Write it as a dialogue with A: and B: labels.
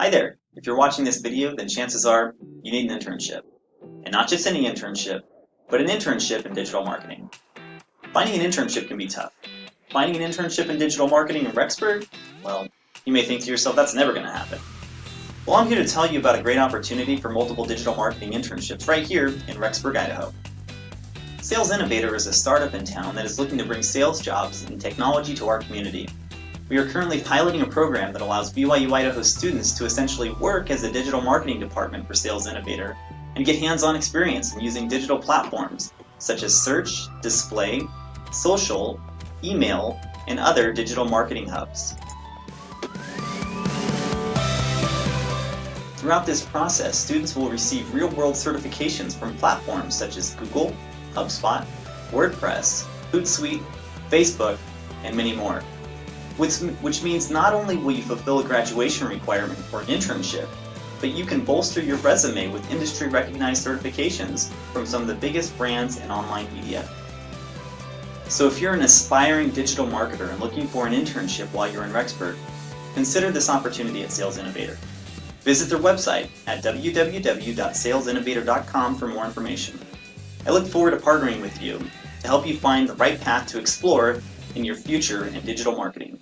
A: Hi there! If you're watching this video, then chances are you need an internship. And not just any internship, but an internship in digital marketing. Finding an internship can be tough. Finding an internship in digital marketing in Rexburg? Well, you may think to yourself that's never going to happen. Well, I'm here to tell you about a great opportunity for multiple digital marketing internships right here in Rexburg, Idaho. Sales Innovator is a startup in town that is looking to bring sales jobs and technology to our community. We are currently piloting a program that allows BYU Idaho students to essentially work as a digital marketing department for Sales Innovator and get hands-on experience in using digital platforms such as search, display, social, email, and other digital marketing hubs. Throughout this process, students will receive real-world certifications from platforms such as Google, HubSpot, WordPress, Hootsuite, Facebook, and many more. Which means not only will you fulfill a graduation requirement for an internship, but you can bolster your resume with industry-recognized certifications from some of the biggest brands in online media. So if you're an aspiring digital marketer and looking for an internship while you're in Rexburg, consider this opportunity at Sales Innovator. Visit their website at www.salesinnovator.com for more information. I look forward to partnering with you to help you find the right path to explore in your future in digital marketing.